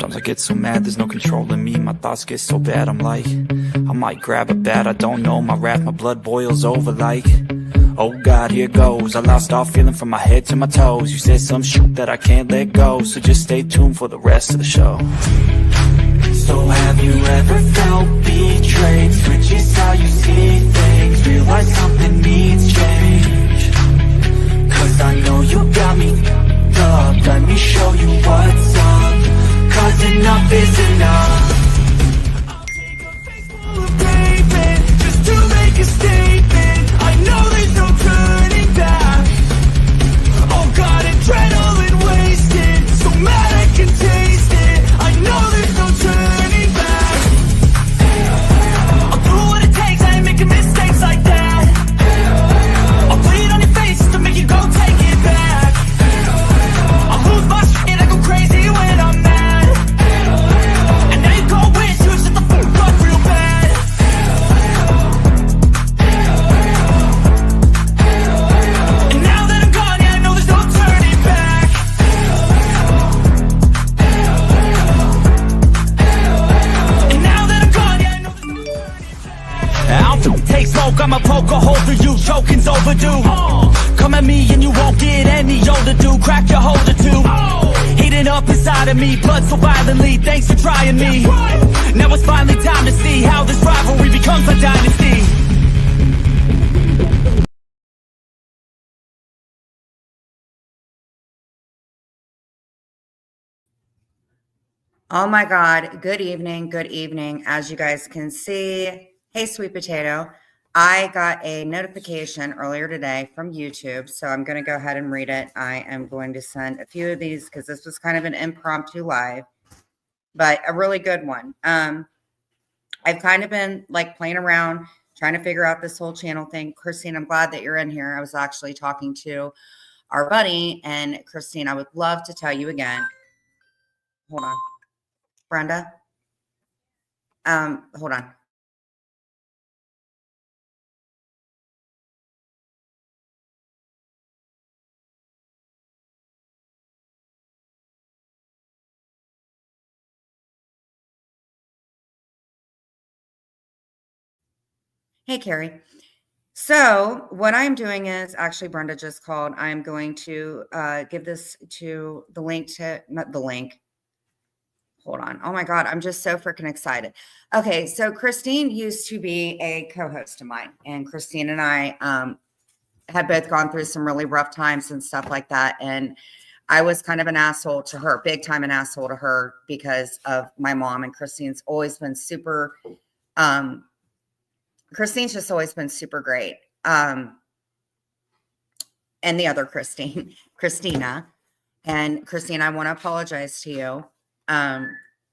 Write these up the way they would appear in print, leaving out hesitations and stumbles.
Sometimes I get so mad, there's no controlling me. My thoughts get so bad, I'm like, I might grab a bat, I don't know. My wrath, my blood boils over like, oh God, here goes. I lost all feeling from my head to my toes. You said some shit that I can't let go, so just stay tuned for the rest of the show. So have you ever felt betrayed? Switches how you see things, realize something needs change. Cause I know you got me up, let me show you what's up. Cause enough is enough. I'll take a face full of pavement just to make a statement. I know there's no turning back. Oh God, adrenaline wasted, so mad I can taste it. I know there's no turning back. I'll do what it takes, I ain't making mistakes like that. I'll bleed on your face to make you go take it back. I'll lose my shit, I go crazy when I'm mad. And now you go wish you shut the fuck up real bad. And now that I'm gone, yeah, I know there's no turning back. And now that I'm gone, yeah, I know there's no turning back. I'll take smoke, I'ma poke a hole through you, choking's overdue. Come at me and you won't get any older, dude. Crack your holder too. Heating up inside of me, blood so violently. Thanks for trying me. Now it's finally time to see how this rivalry becomes a dynasty. Oh my God. Good evening. Good evening. As you guys can see, hey, sweet potato. I got a notification earlier today from YouTube, so I'm going to go ahead and read it. I am going to send a few of these because this was kind of an impromptu live, but a really good one. I've kind of been like playing around, trying to figure out this whole channel thing. Christine, I'm glad that you're in here. I was actually talking to our buddy, and Christine, I would love to tell you again. Hold on. Brenda? Hold on. Hey, Carrie. So what I'm doing is actually Brenda just called. I'm going to give this to the link to, not the link. Hold on. Oh my God. I'm just so freaking excited. Okay. So Christine used to be a co-host of mine, and Christine and I had both gone through some really rough times and stuff like that. And I was kind of an asshole to her, big time an asshole to her because of my mom. And Christine's always been super, Christine's just always been super great. And the other Christine, Christina. And Christine, I want to apologize to you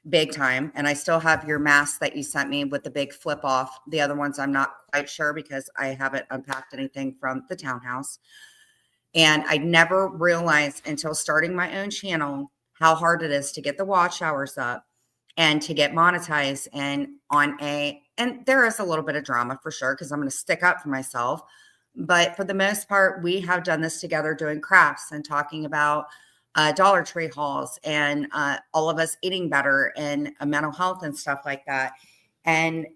big time. And I still have your mask that you sent me with the big flip off. The other ones, I'm not quite sure because I haven't unpacked anything from the townhouse. And I never realized until starting my own channel how hard it is to get the watch hours up and to get monetized and and there is a little bit of drama for sure, because I'm going to stick up for myself. But for the most part, we have done this together doing crafts and talking about Dollar Tree hauls and all of us eating better and mental health and stuff like that. And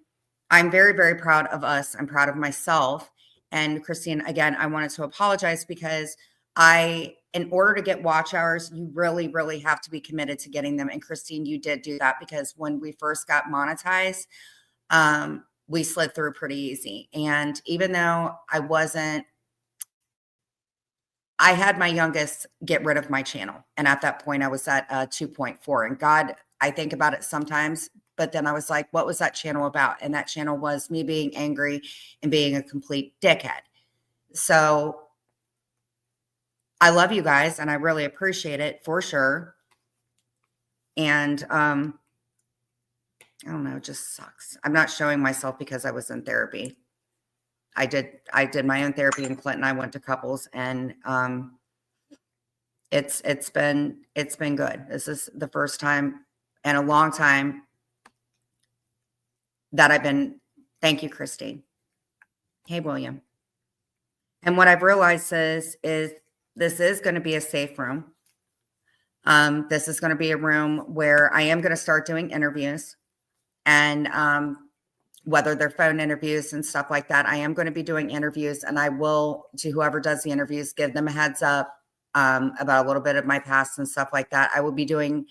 I'm very, very proud of us. I'm proud of myself. And Christine, again, I wanted to apologize because in order to get watch hours, you really, really have to be committed to getting them. And Christine, you did do that, because when we first got monetized, we slid through pretty easy. And even though I had my youngest get rid of my channel. And at that point I was at 2.4, and God, I think about it sometimes, but then I was like, what was that channel about? And that channel was me being angry and being a complete dickhead. So I love you guys and I really appreciate it for sure. And I don't know, it just sucks. I'm not showing myself because I was in therapy. I did my own therapy in Clinton. I went to couples, and it's been good. This is the first time in a long time that thank you, Christine. Hey, William. And what I've realized is this is going to be a safe room. This is going to be a room where I am going to start doing interviews, and whether they're phone interviews and stuff like that, I am going to be doing interviews, and I will, to whoever does the interviews, give them a heads up about a little bit of my past and stuff like that. I will be doing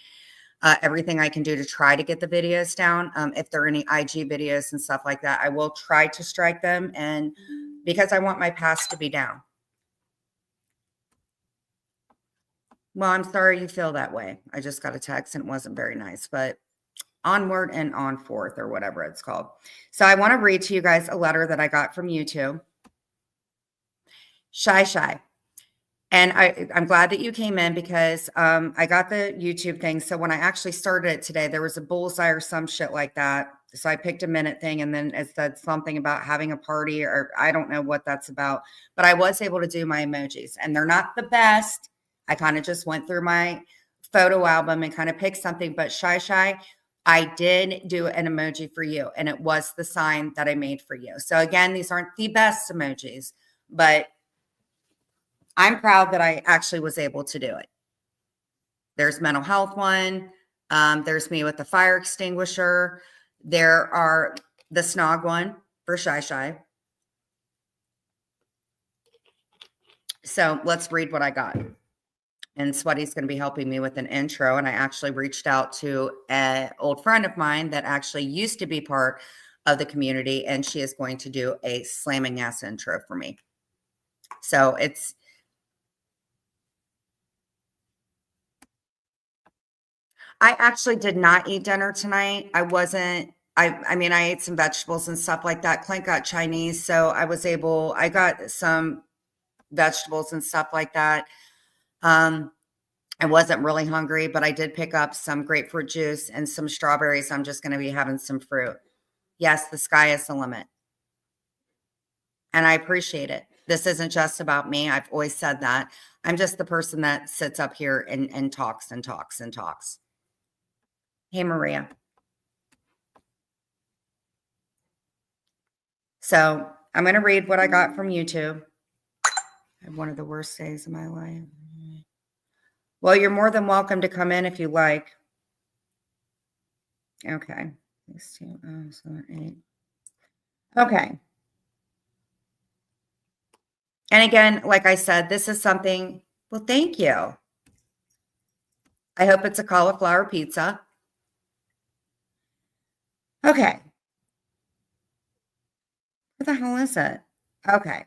everything I can do to try to get the videos down. If there are any IG videos and stuff like that, I will try to strike them, and because I want my past to be down. Well, I'm sorry you feel that way. I just got a text and it wasn't very nice, but onward and on forth, or whatever it's called. So I want to read to you guys a letter that I got from YouTube. Shy. And I'm glad that you came in, because I got the YouTube thing. So when I actually started it today, there was a bullseye or some shit like that. So I picked a minute thing, and then it said something about having a party, or I don't know what that's about. But I was able to do my emojis, and they're not the best. I kind of just went through my photo album and kind of picked something. But Shy, I did do an emoji for you, and it was the sign that I made for you. So again, these aren't the best emojis, but I'm proud that I actually was able to do it. There's mental health one. There's me with the fire extinguisher. There are the snog one for Shy. So let's read what I got. And Sweaty's going to be helping me with an intro. And I actually reached out to an old friend of mine that actually used to be part of the community, and she is going to do a slamming ass intro for me. So I actually did not eat dinner tonight. I mean, I ate some vegetables and stuff like that. Clint got Chinese, so I got some vegetables and stuff like that. I wasn't really hungry, but I did pick up some grapefruit juice and some strawberries. I'm just going to be having some fruit. Yes, the sky is the limit. And I appreciate it. This isn't just about me. I've always said that. I'm just the person that sits up here and talks and talks and talks. Hey, Maria. So I'm going to read what I got from YouTube. I had one of the worst days of my life. Well, you're more than welcome to come in if you like. Okay. 6, 2, 7, 8. Okay. And again, like I said, this is something, well, thank you. I hope it's a cauliflower pizza. Okay. What the hell is it? Okay.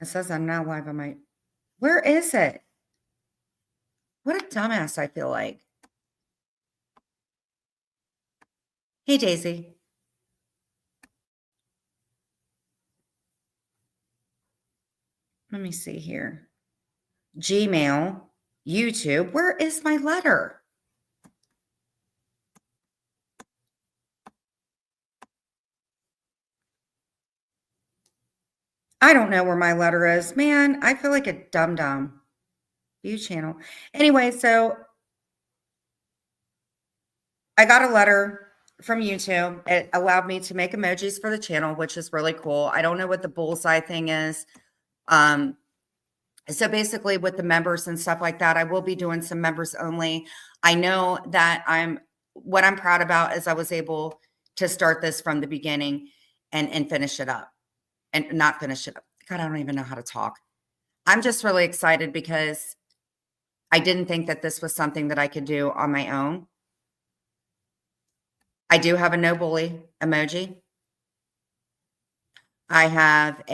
It says I'm now live on my, where is it? What a dumbass I feel like. Hey, Daisy. Let me see here. Gmail, YouTube. Where is my letter? I don't know where my letter is. Man, I feel like a dum-dum. View channel. Anyway, so I got a letter from YouTube. It allowed me to make emojis for the channel, which is really cool. I don't know what the bullseye thing is. So basically with the members and stuff like that, I will be doing some members only. I know that what I'm proud about is I was able to start this from the beginning and finish it up, and not finish it up. God, I don't even know how to talk. I'm just really excited because I didn't think that this was something that I could do on my own. I do have a no bully emoji. I have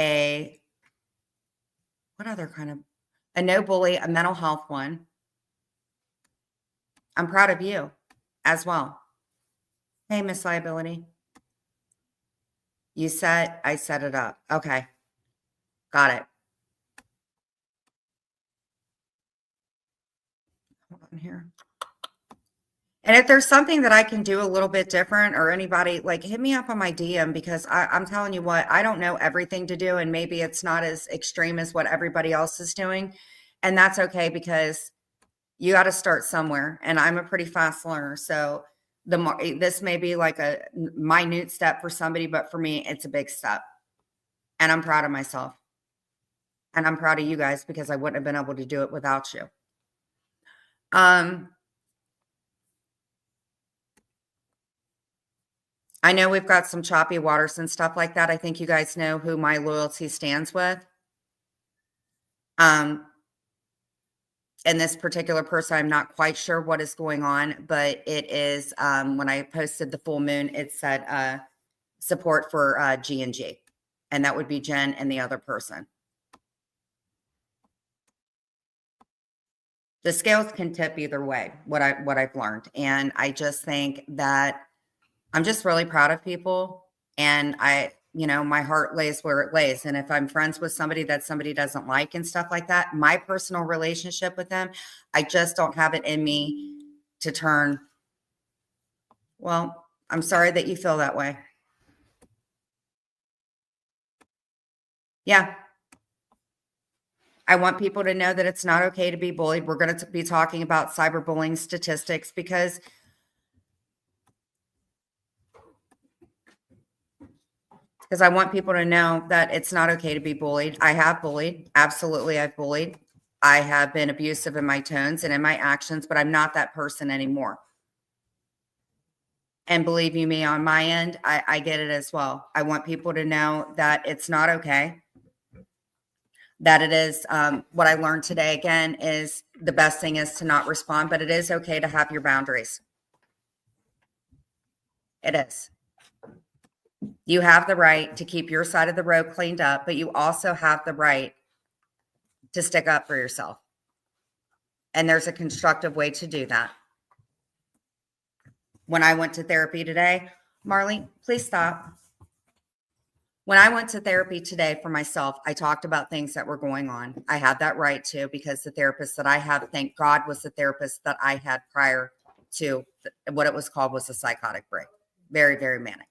what other kind of, a no bully, a mental health one. I'm proud of you as well. Hey, Miss Liability. I set it up. Okay. Got it. Hold on here. And if there's something that I can do a little bit different, or anybody, like, hit me up on my DM, because I'm telling you what, I don't know everything to do, and maybe it's not as extreme as what everybody else is doing. And that's okay, because you got to start somewhere. And I'm a pretty fast learner. So this may be like a minute step for somebody, but for me, it's a big step. And I'm proud of myself. And I'm proud of you guys, because I wouldn't have been able to do it without you. Um, I know we've got some choppy waters and stuff like that. I think you guys know who my loyalty stands with. Um, and this particular person, I'm not quite sure what is going on, but it is, when I posted the full moon, it said, support for, G&G, and that would be Jen and the other person. The scales can tip either way, what I've learned, and I just think that I'm just really proud of people, and my heart lays where it lays, and if I'm friends with somebody that somebody doesn't like and stuff like that, my personal relationship with them, I just don't have it in me to turn. Well, I'm sorry that you feel that way. Yeah. I want people to know that it's not okay to be bullied. We're going to be talking about cyberbullying statistics because I want people to know that it's not okay to be bullied. I have bullied. Absolutely, I've bullied. I have been abusive in my tones and in my actions, but I'm not that person anymore. And believe you me, on my end, I get it as well. I want people to know that it's not okay. That it is, what I learned today again is the best thing is to not respond, but it is okay to have your boundaries. It is. You have the right to keep your side of the road cleaned up, but you also have the right to stick up for yourself. And there's a constructive way to do that. When I went to therapy today, Marley, please stop. When I went to therapy today for myself, I talked about things that were going on. I had that right to because the therapist that I have, thank God, was the therapist that I had prior to what it was called was a psychotic break. Very, very manic.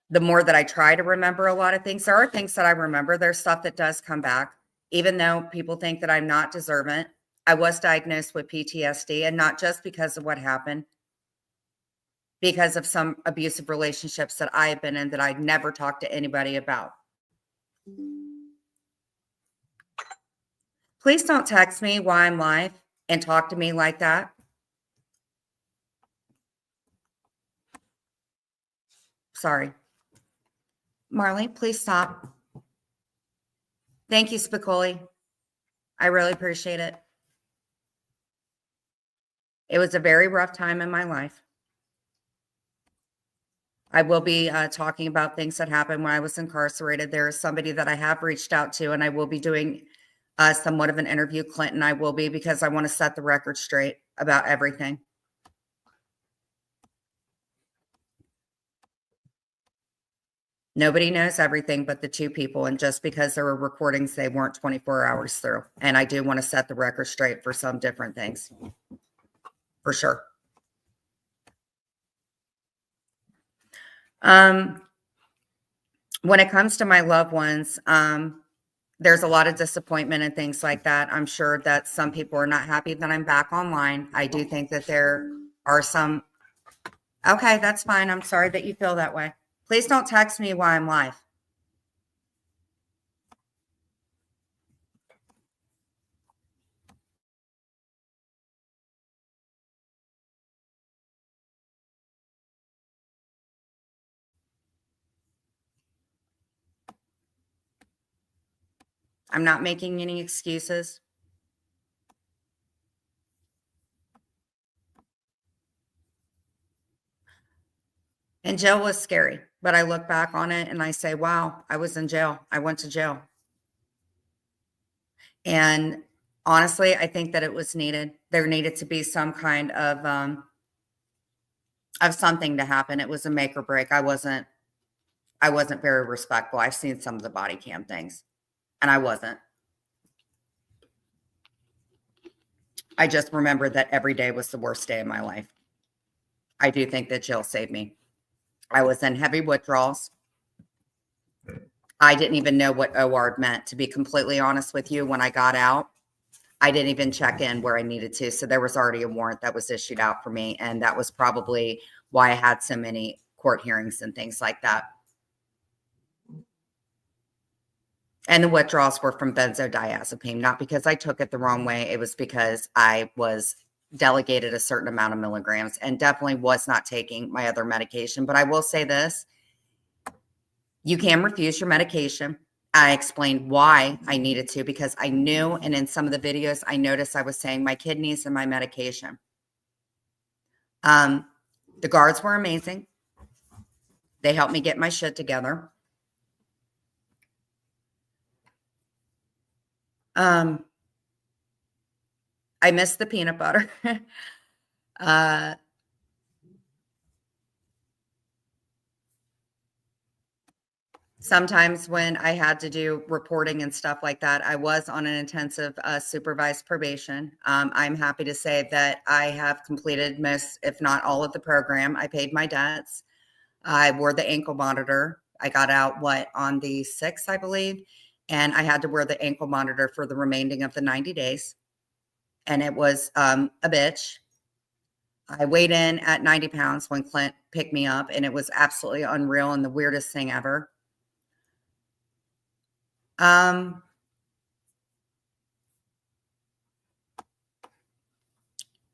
The more that I try to remember a lot of things, there are things that I remember. There's stuff that does come back, even though people think that I'm not deserving. I was diagnosed with PTSD, and not just because of what happened, because of some abusive relationships that I have been in that I never talked to anybody about. Please don't text me while I'm live and talk to me like that. Sorry. Marley, please stop. Thank you, Spicoli. I really appreciate it. It was a very rough time in my life. I will be talking about things that happened when I was incarcerated. There is somebody that I have reached out to, and I will be doing somewhat of an interview. Clinton, I will be, because I want to set the record straight about everything. Nobody knows everything but the two people. And just because there were recordings, they weren't 24 hours through. And I do want to set the record straight for some different things. For sure. When it comes to my loved ones, there's a lot of disappointment and things like that. I'm sure that some people are not happy that I'm back online. I do think that there are some. Okay, that's fine. I'm sorry that you feel that way. Please don't text me while I'm live. I'm not making any excuses. And jail was scary, but I look back on it and I say, wow, I was in jail. I went to jail. And honestly, I think that it was needed. There needed to be some kind of something to happen. It was a make or break. I wasn't very respectful. I've seen some of the body cam things, and I wasn't. I just remember that every day was the worst day of my life. I do think that jail saved me. I was in heavy withdrawals. I didn't even know what OR meant, to be completely honest with you. When I got out, I didn't even check in where I needed to. So there was already a warrant that was issued out for me. And that was probably why I had so many court hearings and things like that. And the withdrawals were from benzodiazepine, not because I took it the wrong way. It was because I was delegated a certain amount of milligrams and definitely was not taking my other medication. But I will say this, you can refuse your medication. I explained why I needed to because I knew, and in some of the videos, I noticed I was saying my kidneys and my medication. The guards were amazing. They helped me get my shit together. I missed the peanut butter. Sometimes when I had to do reporting and stuff like that, I was on an intensive supervised probation. I'm happy to say that I have completed most, if not all of the program. I paid my debts. I wore the ankle monitor. I got out, on the 6th, I believe. And I had to wear the ankle monitor for the remaining of the 90 days. And it was a bitch. I weighed in at 90 pounds when Clint picked me up, and it was absolutely unreal and the weirdest thing ever.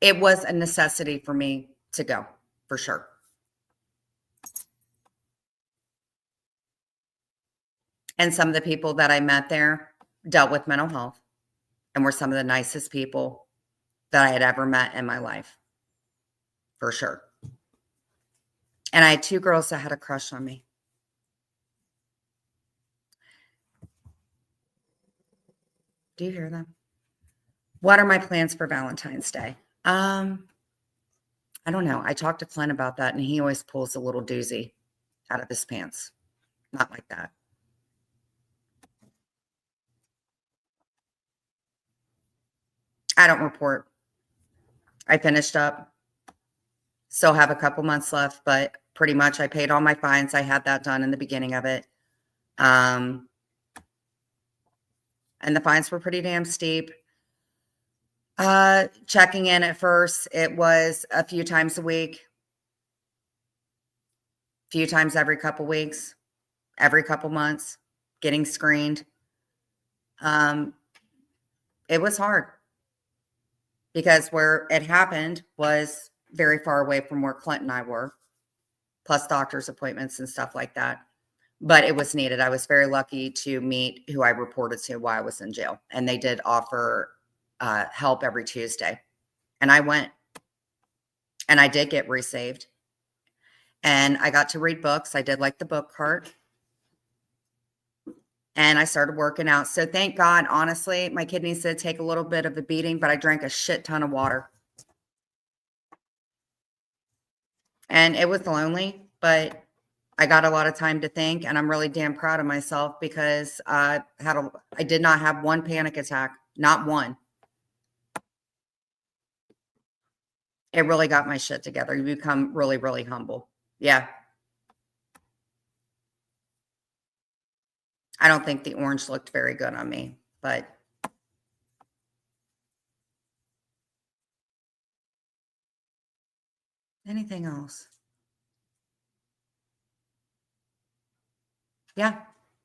It was a necessity for me to go, for sure. And some of the people that I met there dealt with mental health and were some of the nicest people that I had ever met in my life, for sure. And I had 2 girls that had a crush on me. Do you hear them? What are my plans for Valentine's Day? I don't know. I talked to Clint about that, and he always pulls a little doozy out of his pants. Not like that. I don't report. I finished up. Still have a couple months left, but pretty much I paid all my fines. I had that done in the beginning of it. And the fines were pretty damn steep. Checking in at first, it was a few times a week, few times every couple weeks, every couple months, getting screened. It was hard because where it happened was very far away from where Clint and I were, plus doctor's appointments and stuff like that. But it was needed. I was very lucky to meet who I reported to while I was in jail. And they did offer help every Tuesday. And I went. And I did get resaved. And I got to read books. I did like the book cart. And I started working out. So thank God, honestly, my kidneys did take a little bit of a beating, but I drank a shit ton of water. And it was lonely, but I got a lot of time to think, and I'm really damn proud of myself because I did not have one panic attack, not one. It really got my shit together. You become really, really humble. Yeah. I don't think the orange looked very good on me, but anything else? Yeah.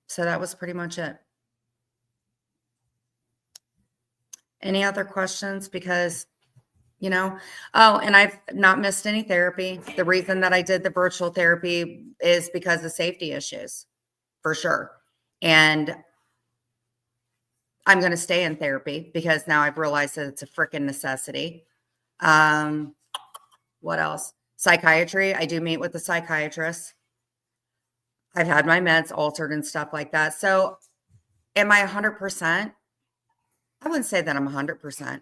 So that was pretty much it. Any other questions? Because, oh, and I've not missed any therapy. The reason that I did the virtual therapy is because of safety issues, for sure. And I'm going to stay in therapy because now I've realized that it's a freaking necessity. What else? Psychiatry. I do meet with a psychiatrist. I've had my meds altered and stuff like that. So am I 100%? I wouldn't say that I'm 100%.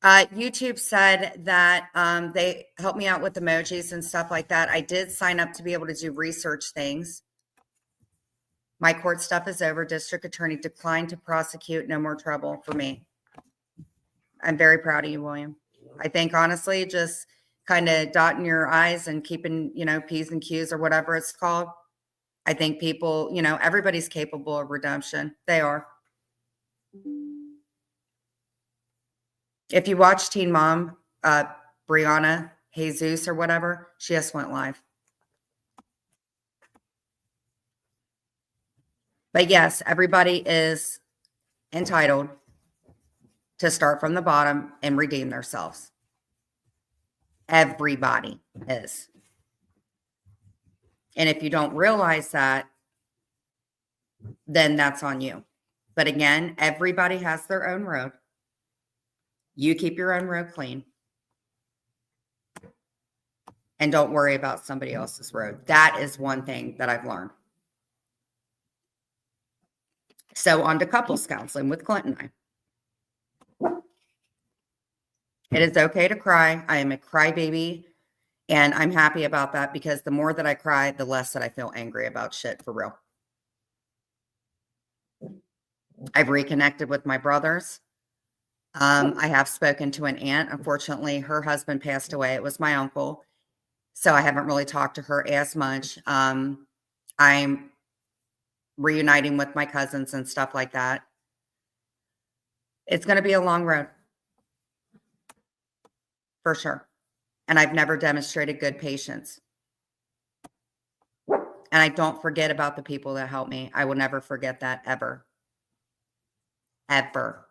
YouTube said that they helped me out with emojis and stuff like that. I did sign up to be able to do research things. My court stuff is over. District attorney declined to prosecute. No more trouble for me. I'm very proud of you, William. I think honestly, just kind of dotting your I's and keeping, P's and Q's or whatever it's called. I think people, everybody's capable of redemption. They are. If you watch Teen Mom, Brianna Jesus or whatever, she just went live. But yes, everybody is entitled to start from the bottom and redeem themselves. Everybody is. And if you don't realize that, then that's on you. But again, everybody has their own road. You keep your own road clean. And don't worry about somebody else's road. That is one thing that I've learned. So on to couples counseling with Clint and I. It is okay to cry. I am a crybaby, and I'm happy about that because the more that I cry, the less that I feel angry about shit, for real. I've reconnected with my brothers. I have spoken to an aunt. Unfortunately, her husband passed away. It was my uncle. So I haven't really talked to her as much. I'm reuniting with my cousins and stuff like that. It's going to be a long road. For sure. And I've never demonstrated good patience. And I don't forget about the people that helped me. I will never forget that ever. Ever.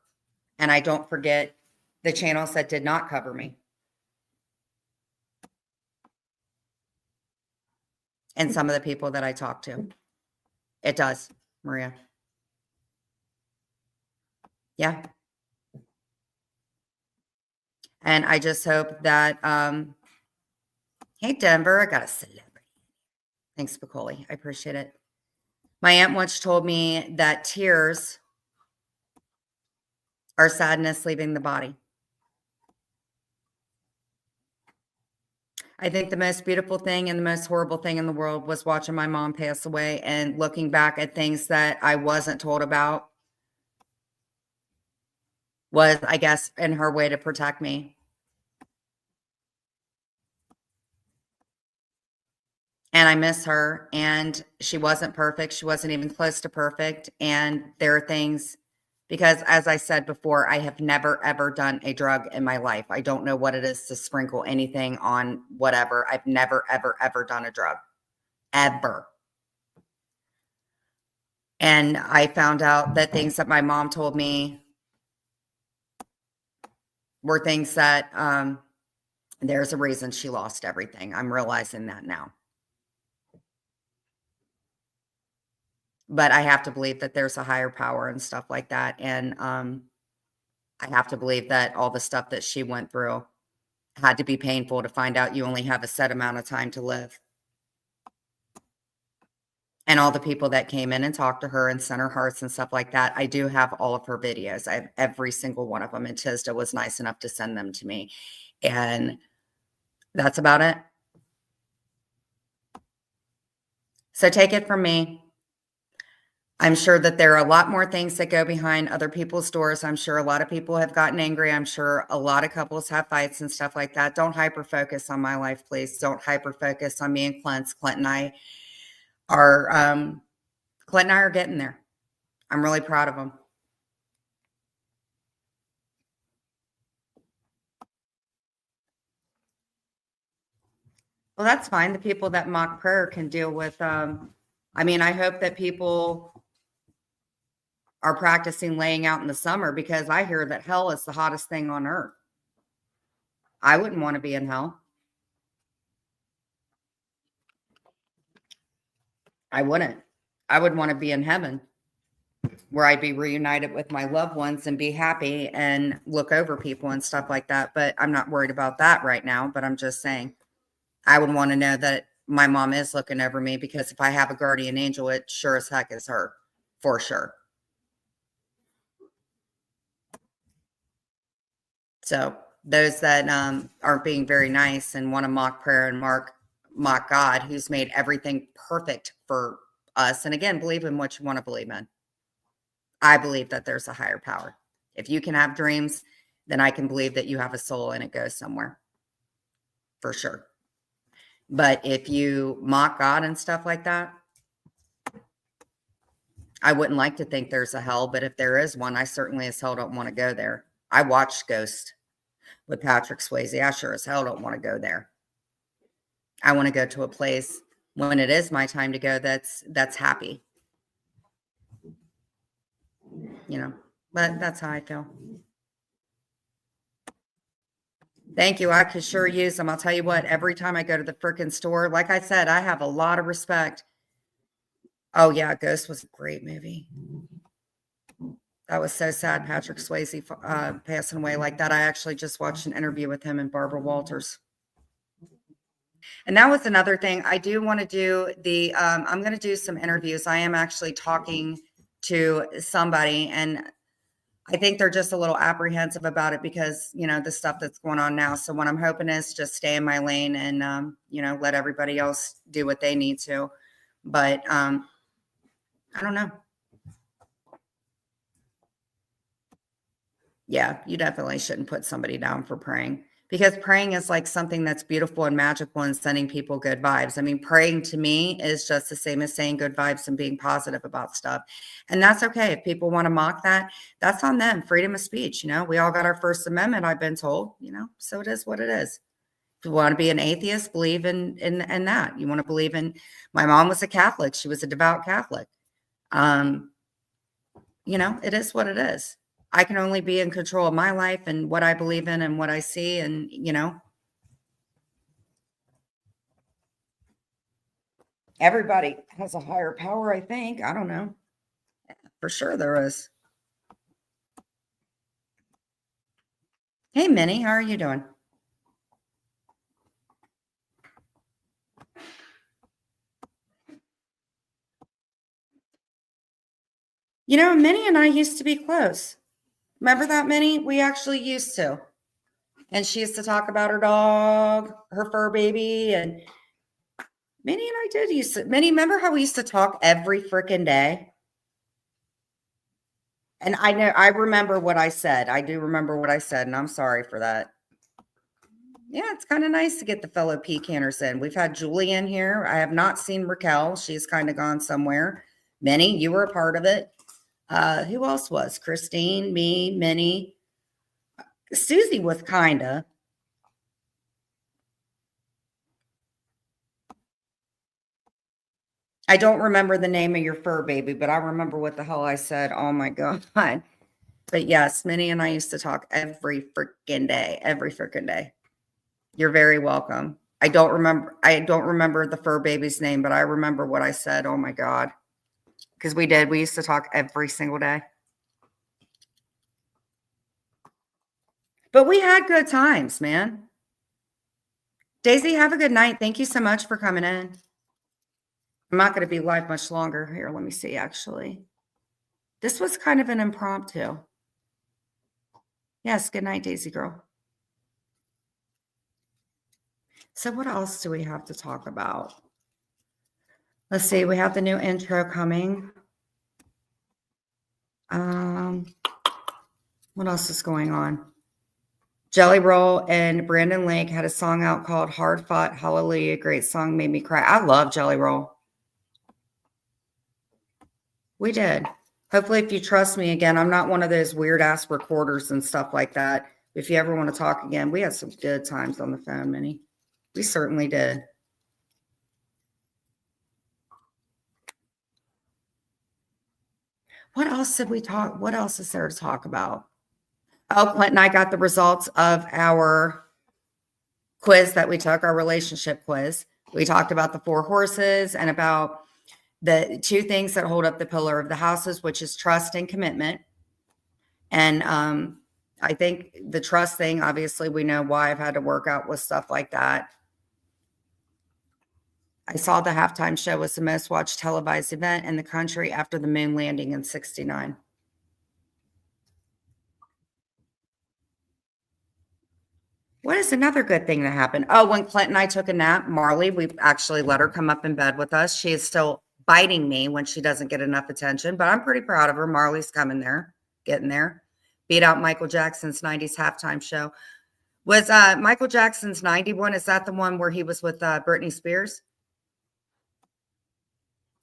And I don't forget the channels that did not cover me. And some of the people that I talked to. It does, Maria. Yeah. And I just hope that, hey, Denver, I got a celebrity. Thanks, Spicoli. I appreciate it. My aunt once told me that tears are sadness leaving the body. I think the most beautiful thing and the most horrible thing in the world was watching my mom pass away and looking back at things that I wasn't told about was, I guess, in her way to protect me. And I miss her, and she wasn't perfect. She wasn't even close to perfect. And there are things, because as I said before, I have never, ever done a drug in my life. I don't know what it is to sprinkle anything on whatever. I've never, ever, ever done a drug. Ever. And I found out that things that my mom told me were things that there's a reason she lost everything. I'm realizing that now. But I have to believe that there's a higher power and stuff like that. And I have to believe that all the stuff that she went through had to be painful to find out you only have a set amount of time to live. And all the people that came in and talked to her and sent her hearts and stuff like that. I do have all of her videos. I have every single one of them. And Tisda was nice enough to send them to me. And that's about it. So take it from me. I'm sure that there are a lot more things that go behind other people's doors. I'm sure a lot of people have gotten angry. I'm sure a lot of couples have fights and stuff like that. Don't hyper focus on my life, please. Don't hyper focus on me and Clint. Clint and I are getting there. I'm really proud of them. Well, that's fine. The people that mock prayer can deal with, I mean, I hope that people are practicing laying out in the summer, because I hear that hell is the hottest thing on earth. I wouldn't want to be in hell. I wouldn't. I would want to be in heaven, where I'd be reunited with my loved ones and be happy and look over people and stuff like that. But I'm not worried about that right now. But I'm just saying, I would want to know that my mom is looking over me, because if I have a guardian angel, it sure as heck is her, for sure. So those that aren't being very nice and want to mock prayer and mock God, who's made everything perfect for us. And again, believe in what you want to believe in. I believe that there's a higher power. If you can have dreams, then I can believe that you have a soul and it goes somewhere, for sure. But if you mock God and stuff like that, I wouldn't like to think there's a hell, but if there is one, I certainly as hell don't want to go there. I watched Ghost with Patrick Swayze. I sure as hell don't want to go there. I want to go to a place when it is my time to go that's happy. but that's how I feel. Thank you. I could sure use them. I'll tell you what, every time I go to the frickin' store, like I said, I have a lot of respect. Oh yeah, Ghost was a great movie. That was so sad, Patrick Swayze passing away like that. I actually just watched an interview with him and Barbara Walters. And that was another thing. I do want to do I'm going to do some interviews. I am actually talking to somebody, and I think they're just a little apprehensive about it because, the stuff that's going on now. So what I'm hoping is just stay in my lane and, let everybody else do what they need to. But I don't know. Yeah, you definitely shouldn't put somebody down for praying because praying is like something that's beautiful and magical and sending people good vibes. I mean, praying to me is just the same as saying good vibes and being positive about stuff. And that's okay. If people want to mock that, that's on them. Freedom of speech. We all got our First Amendment, I've been told, so it is what it is. If you want to be an atheist, believe in that. You want to believe in, my mom was a Catholic. She was a devout Catholic. It is what it is. I can only be in control of my life and what I believe in and what I see. And, everybody has a higher power, I think. I don't know. For sure there is. Hey, Minnie, how are you doing? Minnie and I used to be close. Remember that, Minnie? We actually used to. And she used to talk about her dog, her fur baby, and Minnie and I did used to. Minnie, remember how we used to talk every freaking day? And I remember what I said. I do remember what I said, and I'm sorry for that. Yeah, it's kind of nice to get the fellow pecanners in. We've had Julie in here. I have not seen Raquel. She's kind of gone somewhere. Minnie, you were a part of it. Who else was? Christine, me, Minnie. Susie was kind of. I don't remember the name of your fur baby, but I remember what the hell I said. Oh my God. But yes, Minnie and I used to talk every freaking day, every freaking day. You're very welcome. I don't remember the fur baby's name, but I remember what I said. Oh my God. Because we did. We used to talk every single day. But we had good times, man. Daisy, have a good night. Thank you so much for coming in. I'm not going to be live much longer. Here, let me see, actually. This was kind of an impromptu. Yes, good night, Daisy girl. So what else do we have to talk about? Let's see. We have the new intro coming. What else is going on? Jelly Roll and Brandon Lake had a song out called Hard Fought Hallelujah. Great song, made me cry. I love Jelly Roll. We did. Hopefully, if you trust me again, I'm not one of those weird ass recorders and stuff like that. If you ever want to talk again, we had some good times on the phone, Minnie. We certainly did. What else did we talk? What else is there to talk about? Oh, Clint and I got the results of our quiz that we took, our relationship quiz. We talked about the 4 horses and about the 2 things that hold up the pillar of the houses, which is trust and commitment. And I think the trust thing, obviously, we know why I've had to work out with stuff like that. I saw the halftime show was the most watched televised event in the country after the moon landing in 69. What is another good thing that happened? Oh, when Clint and I took a nap, Marley, we actually let her come up in bed with us. She is still biting me when she doesn't get enough attention, but I'm pretty proud of her. Marley's coming there, getting there. Beat out Michael Jackson's 90s halftime show. Was Michael Jackson's 91, is that the one where he was with Britney Spears?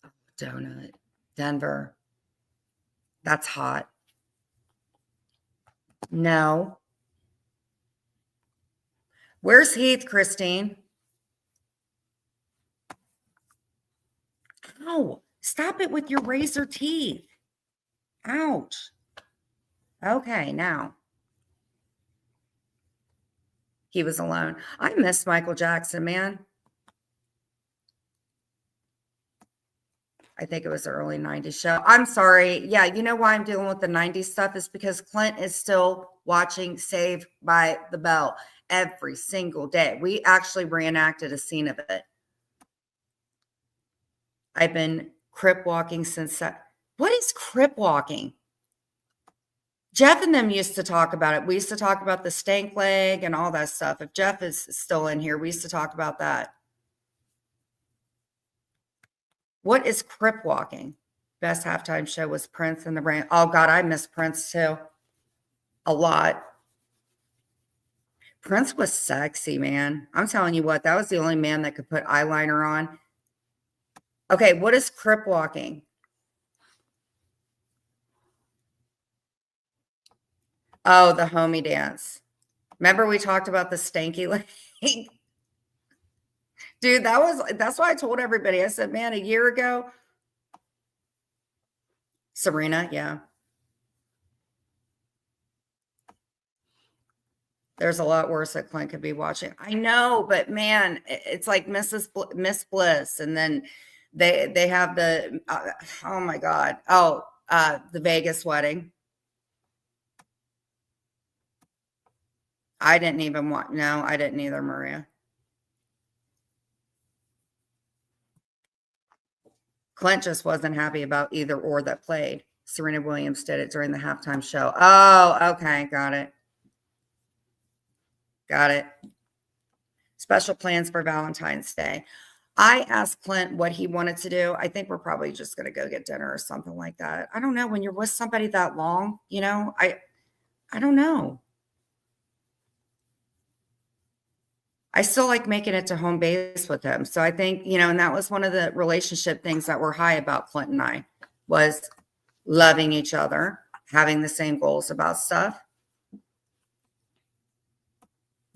Oh, donut. Denver. That's hot. No. Where's Heath, Christine? Ow, stop it with your razor teeth. Ouch. Okay, now he was alone. I miss Michael Jackson, man. I think it was the early 90s show. I'm sorry. Yeah, you know why I'm dealing with the 90s stuff is because Clint is still watching Saved by the Bell every single day. We actually reenacted a scene of it. I've been crip walking since that. What is crip walking? Jeff and them used to talk about it. We used to talk about the stank leg and all that stuff. If Jeff is still in here, we used to talk about that. What is crip walking? Best halftime show was Prince and the Rain. Oh God, I miss Prince too. A lot. Prince was sexy, man. I'm telling you what, that was the only man that could put eyeliner on. Okay, what is crip walking? Oh, the homie dance. Remember we talked about the stanky leg? Dude, that's why I told everybody. I said, man, a year ago, Serena, yeah. There's a lot worse that Clint could be watching. I know, but man, it's like Miss Bliss, and then they have the oh my God, the Vegas wedding. I didn't even want. No, I didn't either, Maria. Clint just wasn't happy about either or that played. Serena Williams did it during the halftime show. Oh, okay, got it. Got it. Special plans for Valentine's Day. I asked Clint what he wanted to do. I think we're probably just going to go get dinner or something like that. I don't know. When you're with somebody that long, I don't know. I still like making it to home base with him. So I think, and that was one of the relationship things that were high about Clint and I was loving each other, having the same goals about stuff.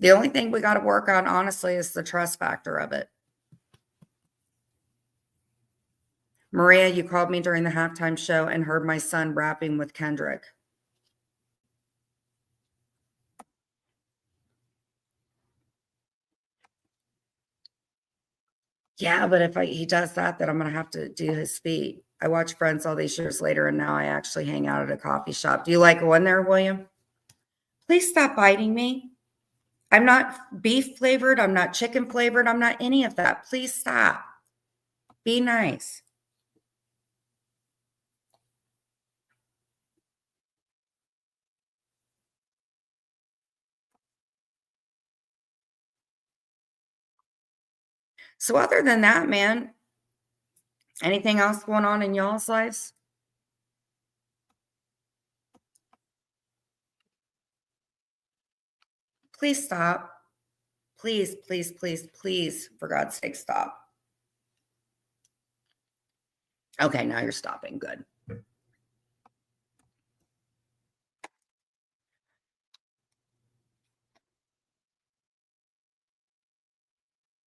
The only thing we got to work on, honestly, is the trust factor of it. Maria, you called me during the halftime show and heard my son rapping with Kendrick. Yeah, but if he does that, then I'm going to have to do his feet. I watch Friends all these years later, and now I actually hang out at a coffee shop. Do you like one there, William? Please stop biting me. I'm not beef flavored. I'm not chicken flavored. I'm not any of that. Please stop. Be nice. So other than that, man, anything else going on in y'all's lives? Please stop. Please, please, please, please, for God's sake, stop. Okay, now you're stopping. Good.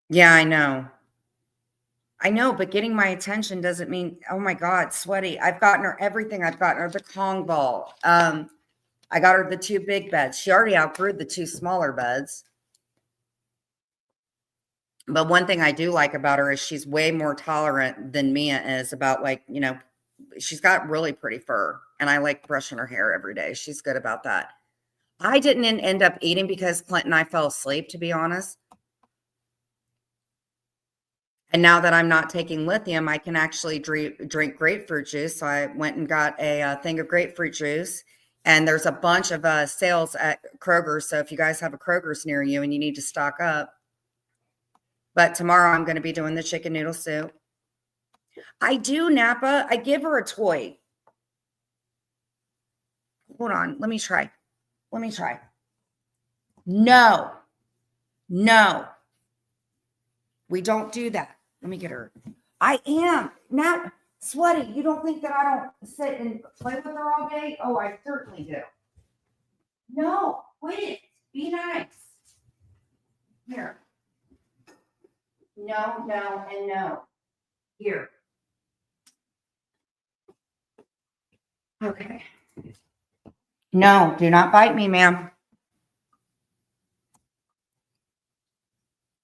Yeah, I know. I know, but getting my attention doesn't mean, oh my God, sweaty. I've gotten her everything. I've gotten her the Kong ball. I got her the 2 big beds. She already outgrew the 2 smaller beds. But one thing I do like about her is she's way more tolerant than Mia is about she's got really pretty fur, and I like brushing her hair every day. She's good about that. I didn't end up eating because Clint and I fell asleep, to be honest. And now that I'm not taking lithium, I can actually drink grapefruit juice. So I went and got a thing of grapefruit juice. And there's a bunch of sales at Kroger. So if you guys have a Kroger's near you and you need to stock up. But tomorrow I'm going to be doing the chicken noodle soup. I do, Napa. I give her a toy. Hold on. Let me try. No. We don't do that. Let me get her. I am not sweaty. You don't think that I don't sit and play with her all day? Oh, I certainly do. No, quit it. Be nice. Here. No, no, and no. Here. Okay. No, do not bite me, ma'am.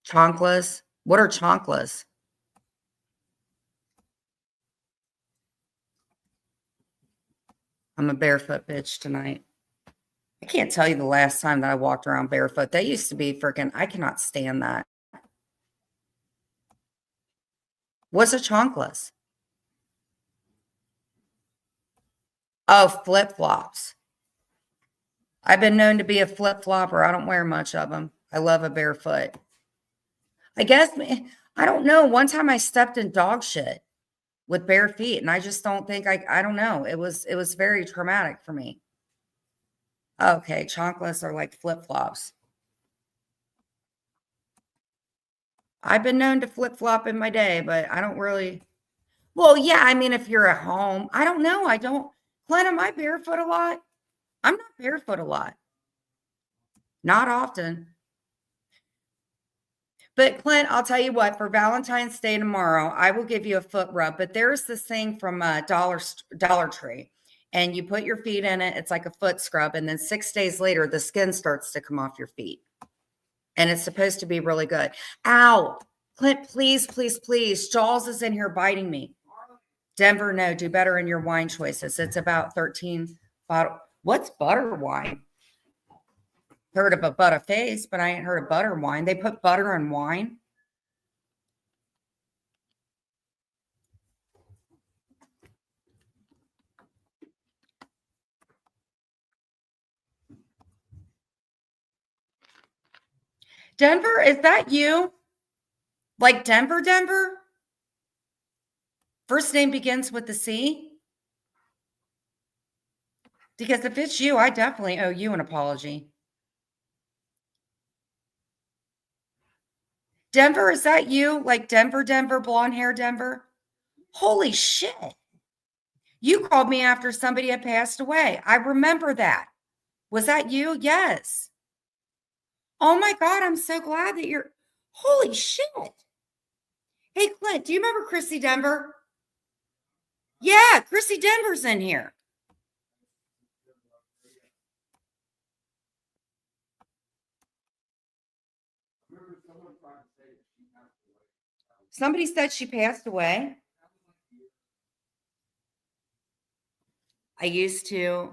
Chanclas? What are chanclas? I'm a barefoot bitch tonight. I can't tell you the last time that I walked around barefoot. That used to be freaking, I cannot stand that. What's a chanclas? Oh, flip-flops. I've been known to be a flip-flopper. I don't wear much of them. I love a barefoot. I guess, I don't know. One time I stepped in dog shit with bare feet, and I just don't think I don't know. It was very traumatic for me. Okay, chanclas are like flip-flops. I've been known to flip-flop in my day, but I don't really. Well, yeah, I mean, if you're at home, I don't know. I don't. Clint, am I barefoot a lot? I'm not barefoot a lot. Not often. But Clint, I'll tell you what, for Valentine's Day tomorrow, I will give you a foot rub. But there's this thing from Dollar Tree, and you put your feet in it. It's like a foot scrub, and then 6 days later, the skin starts to come off your feet, and it's supposed to be really good. Ow, Clint, please, please, please. Jaws is in here biting me. Denver, no, do better in your wine choices. It's about 13 bottle. What's butter wine? Heard of a butter face, but I ain't heard of butter wine. They put butter in wine. Denver, is that you? Like Denver, Denver? First name begins with the C? Because if it's you, I definitely owe you an apology. Denver, is that you? Like Denver, Denver, blonde hair, Denver? Holy shit. You called me after somebody had passed away. I remember that. Was that you? Yes. Oh my God, I'm so glad that you're. Holy shit. Hey, Clint, do you remember Chrissy Denver? Yeah, Chrissy Denver's in here. Somebody said she passed away. I used to.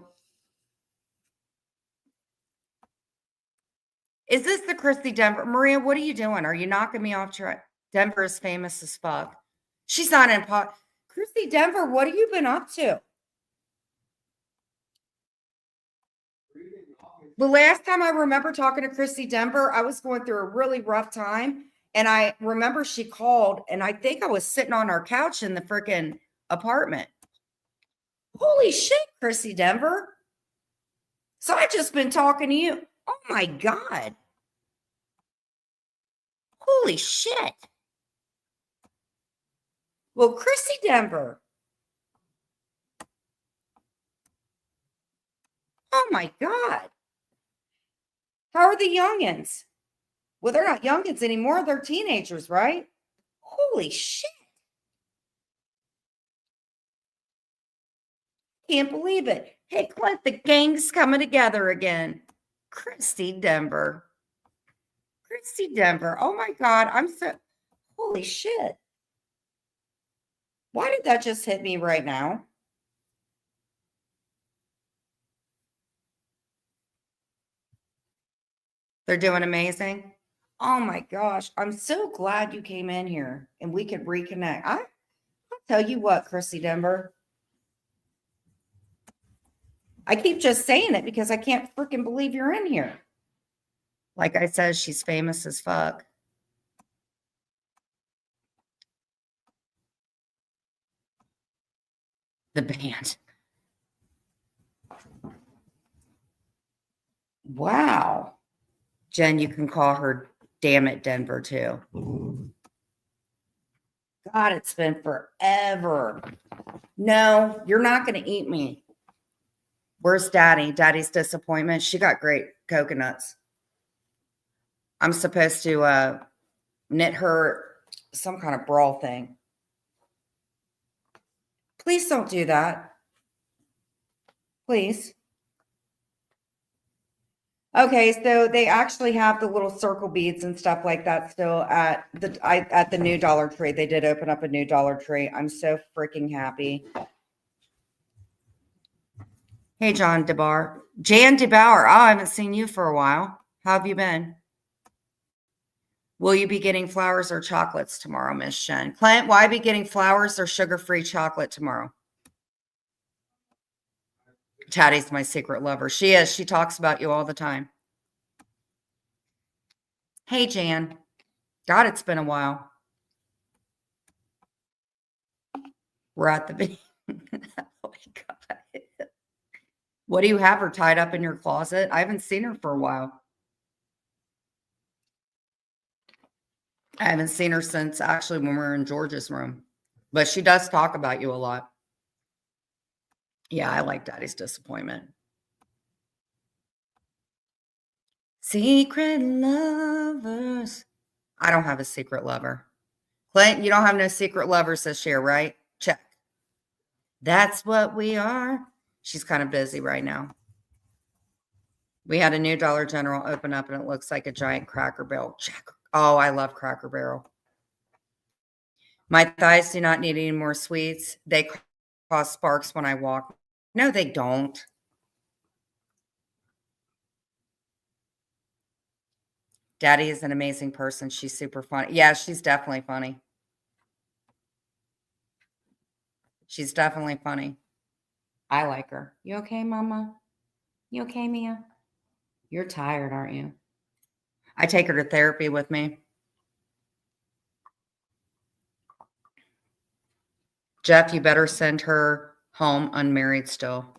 Is this the Chrissy Denver? Maria, what are you doing? Are you knocking me off track? Denver is famous as fuck. She's not in pot. Chrissy Denver, what have you been up to? The last time I remember talking to Chrissy Denver, I was going through a really rough time. And I remember she called, and I think I was sitting on our couch in the freaking apartment. Holy shit, Chrissy Denver. So I just been talking to you. Oh my God. Holy shit. Well, Chrissy Denver. Oh my God. How are the youngins? Well, they're not youngins anymore. They're teenagers, right? Holy shit. Can't believe it. Hey, Clint, the gang's coming together again. Christy Denver. Christy Denver. Oh my God. I'm so, holy shit. Why did that just hit me right now? They're doing amazing. Oh my gosh. I'm so glad you came in here and we could reconnect. I'll tell you what, Christy Denver. I keep just saying it because I can't freaking believe you're in here. Like I said, she's famous as fuck. The band. Wow. Jen, you can call her Damn It Denver too. God, it's been forever. No, you're not going to eat me. Where's Daddy? Daddy's disappointment. She got great coconuts. I'm supposed to knit her some kind of brawl thing. Please don't do that. Please. Okay, so they actually have the little circle beads and stuff like that still at the new Dollar Tree. They did open up a new Dollar Tree. I'm so freaking happy. Hey, Jan DeBauer. Oh, I haven't seen you for a while. How have you been? Will you be getting flowers or chocolates tomorrow, Miss Shen? Clint, will I be getting flowers or sugar-free chocolate tomorrow? Tattie's my secret lover. She is. She talks about you all the time. Hey, Jan. God, it's been a while. We're at the oh my God. What do you have her tied up in your closet? I haven't seen her for a while. I haven't seen her since actually when we were in George's room. But she does talk about you a lot. Yeah, I like Daddy's disappointment. Secret lovers. I don't have a secret lover. Clint, you don't have no secret lovers this year, right? Check. That's what we are. She's kind of busy right now. We had a new Dollar General open up and it looks like a giant Cracker Barrel. Check. Oh, I love Cracker Barrel. My thighs do not need any more sweets. They cause sparks when I walk. No, they don't. Daddy is an amazing person. She's super funny. Yeah, she's definitely funny. She's definitely funny. I like her. You okay, Mama? You okay, Mia? You're tired, aren't you? I take her to therapy with me. Jeff, you better send her home unmarried still.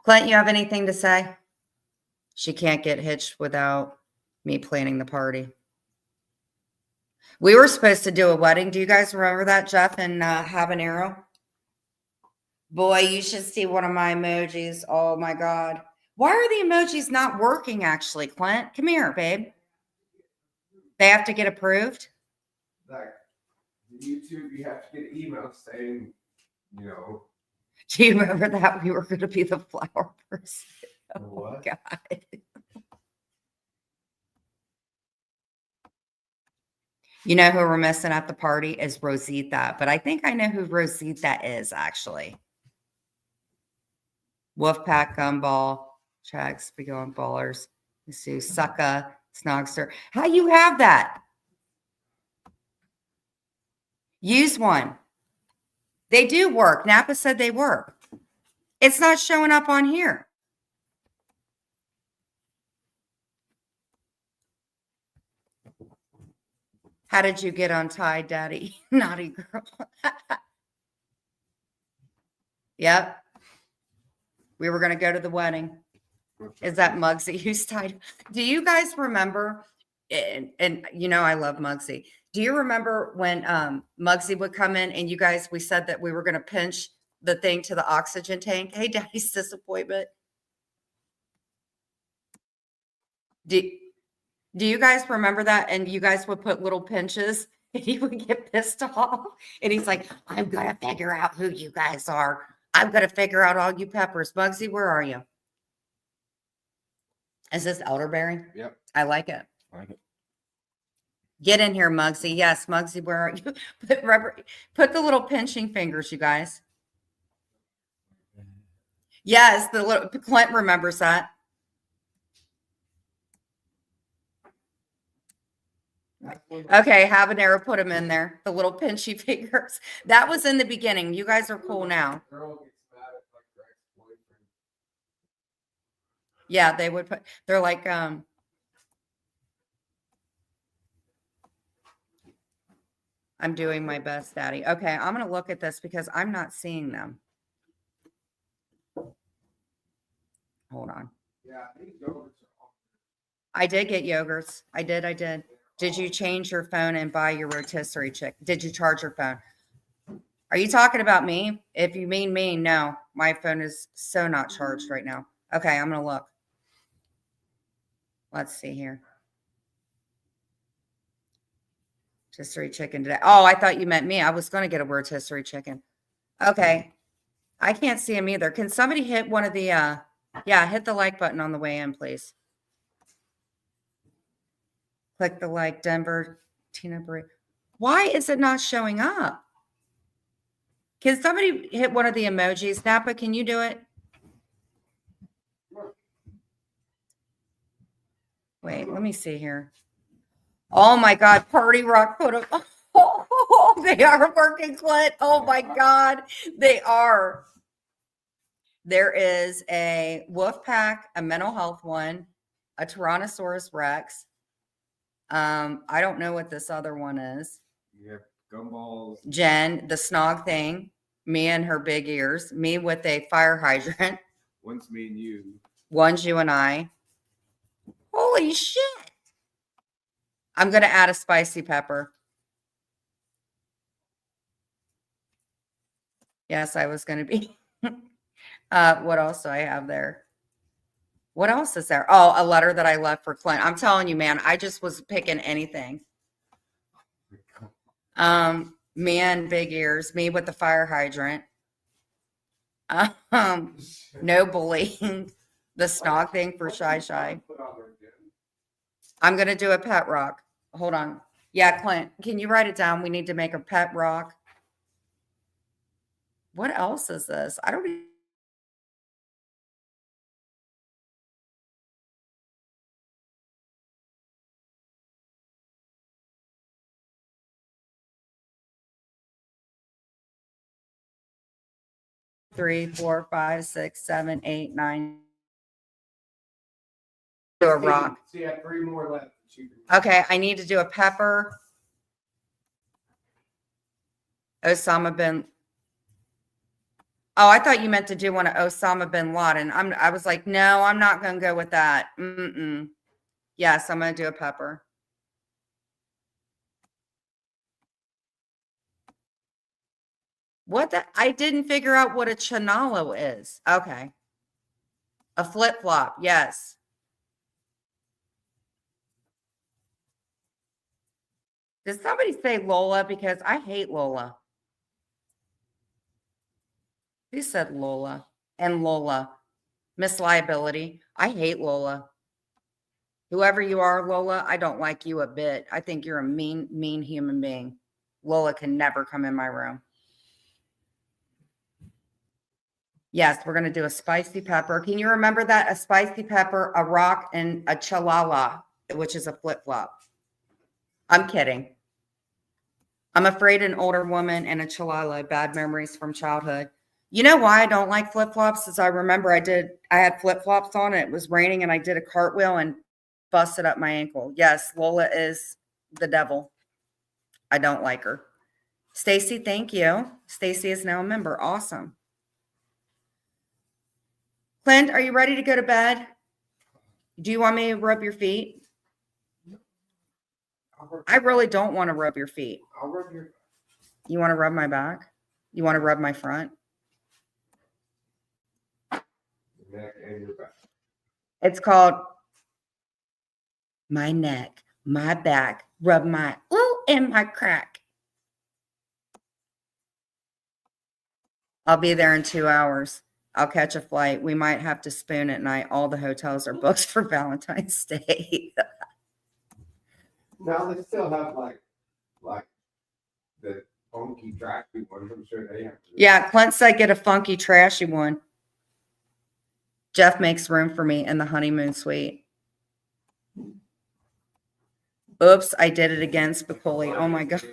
Clint, you have anything to say? She can't get hitched without me planning the party. We were supposed to do a wedding. Do you guys remember that, Jeff and Habanero? Boy, you should see one of my emojis. Oh my God. Why are the emojis not working actually, Clint? Come here, babe. They have to get approved? Like YouTube, you have to get emails saying, you know. Do you remember that we were going to be the flower person? Oh what? God. You know who we're missing at the party is Rosita, but I think I know who Rosita is actually. Wolfpack, Gumball, Chags, Big On Ballers, Sue, Sucka, Snogster. How you have that? Use one. They do work. Napa said they work. It's not showing up on here. How did you get untied, Daddy? Naughty girl. Yep. We were going to go to the wedding. Is that Muggsy who's tied? Do you guys remember? And you know, I love Muggsy. Do you remember when Muggsy would come in and you guys, we said that we were going to pinch the thing to the oxygen tank? Hey, Daddy's disappointment. Do you guys remember that? And you guys would put little pinches and he would get pissed off. And he's like, I'm going to figure out who you guys are. I'm going to figure out all you peppers. Muggsy, where are you? Is this elderberry? Yep. I like it. I like it. Get in here, Muggsy. Yes, Muggsy, where are you? Put the little pinching fingers, you guys. Yes, the little Clint remembers that. Okay, Habanero put him in there. The little pinchy fingers. That was in the beginning. You guys are cool now. Yeah, they would put. They're like, I'm doing my best, Daddy. Okay, I'm gonna look at this because I'm not seeing them. Hold on. Yeah, these yogurts are I did get yogurts. I did. Did you change your phone and buy your rotisserie chick? Did you charge your phone? Are you talking about me? If you mean me, no. My phone is so not charged right now. Okay, I'm gonna look. Let's see here. Rotisserie chicken today. Oh, I thought you meant me. I was gonna get a rotisserie chicken. Okay. I can't see him either. Can somebody hit one of the, yeah, hit the like button on the way in, please. Click the like, Denver, Tina Bray. Why is it not showing up? Can somebody hit one of the emojis? Napa, can you do it? Wait, let me see here. Oh my God, Party Rock put them. Oh, they are working, Clint. Oh my God, they are. There is a wolf pack, a mental health one, a Tyrannosaurus Rex. I don't know what this other one is. You have gumballs. Jen, the snog thing, me and her big ears, me with a fire hydrant. One's me and you. One's you and I. Holy shit. I'm going to add a spicy pepper. Yes, I was going to be. What else do I have there? What else is there? Oh, a letter that I left for Clint. I'm telling you, man, I just was picking anything. Me and big ears, me with the fire hydrant. No bullying. The snog thing for Shy. I'm going to do a pet rock. Hold on. Yeah, Clint, can you write it down? We need to make a pet rock. What else is this? I don't even. Three, 4, 5, 6, 7, 8, 9. Do a rock. So you have 3 more left. Okay, I need to do a pepper. Osama bin. Oh, I thought you meant to do one of Osama bin Laden. I was like, no, I'm not going to go with that. Yes, I'm going to do a pepper. What the? I didn't figure out what a chanalo is. Okay. A flip-flop. Yes. Did somebody say Lola? Because I hate Lola. Who said Lola? And Lola. Miss Liability. I hate Lola. Whoever you are, Lola, I don't like you a bit. I think you're a mean, mean human being. Lola can never come in my room. Yes, we're going to do a spicy pepper. Can you remember that? A spicy pepper, a rock, and a chalala, which is a flip-flop. I'm kidding. I'm afraid an older woman and a chalala, bad memories from childhood. You know why I don't like flip-flops is I remember I had flip-flops on and it was raining and I did a cartwheel and busted up my ankle. Yes, Lola is the devil. I don't like her. Stacy, thank you. Stacy is now a member. Awesome. Clint, are you ready to go to bed? Do you want me to rub your feet? I really don't want to rub your feet. I'll rub your. You want to rub my back? You want to rub my front? Neck and your back. It's called my neck, my back, rub my ooh and my crack. I'll be there in 2 hours. I'll catch a flight. We might have to spoon at night. All the hotels are booked for Valentine's Day. Now they still have like the funky trashy ones. I'm sure they have. Yeah, Clint said get a funky trashy one. Jeff makes room for me in the honeymoon suite. Oops, I did it again, Spicoli. Oh my God.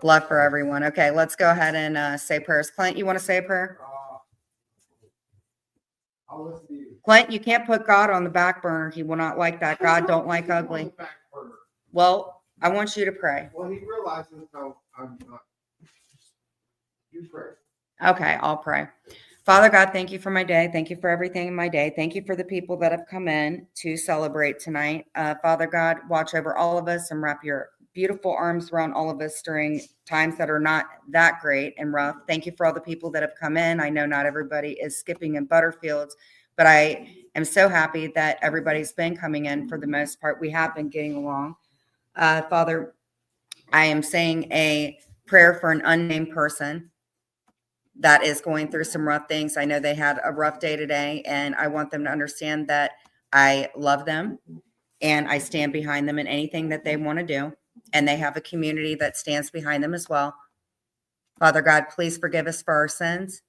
Love for everyone. Okay, let's go ahead and say prayers. Clint, you want to say a prayer? I'll listen to you. Clint, you can't put God on the back burner. He will not like that. God don't like ugly. Well, I want you to pray. Well, he realizes how I'm not. You pray. Okay, I'll pray. Father God, thank you for my day. Thank you for everything in my day. Thank you for the people that have come in to celebrate tonight. Father God, watch over all of us and wrap your beautiful arms around all of us during times that are not that great and rough. Thank you for all the people that have come in. I know not everybody is skipping in Butterfields, but I am so happy that everybody's been coming in for the most part. We have been getting along. Father, I am saying a prayer for an unnamed person that is going through some rough things. I know they had a rough day today, and I want them to understand that I love them and I stand behind them in anything that they want to do. And they have a community that stands behind them as well. Father God, please forgive us for our sins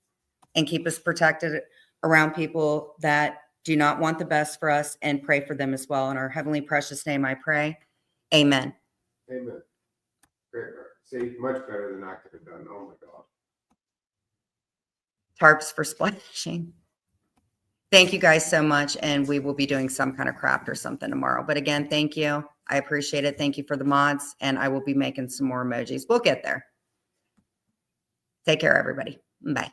and keep us protected around people that do not want the best for us, and pray for them as well. In our heavenly precious name, I pray. Amen. Amen. Great. See, much better than I could have done. Oh my God. Tarps for splashing. Thank you guys so much. And we will be doing some kind of craft or something tomorrow. But again, thank you. I appreciate it. Thank you for the mods. And I will be making some more emojis. We'll get there. Take care, everybody. Bye.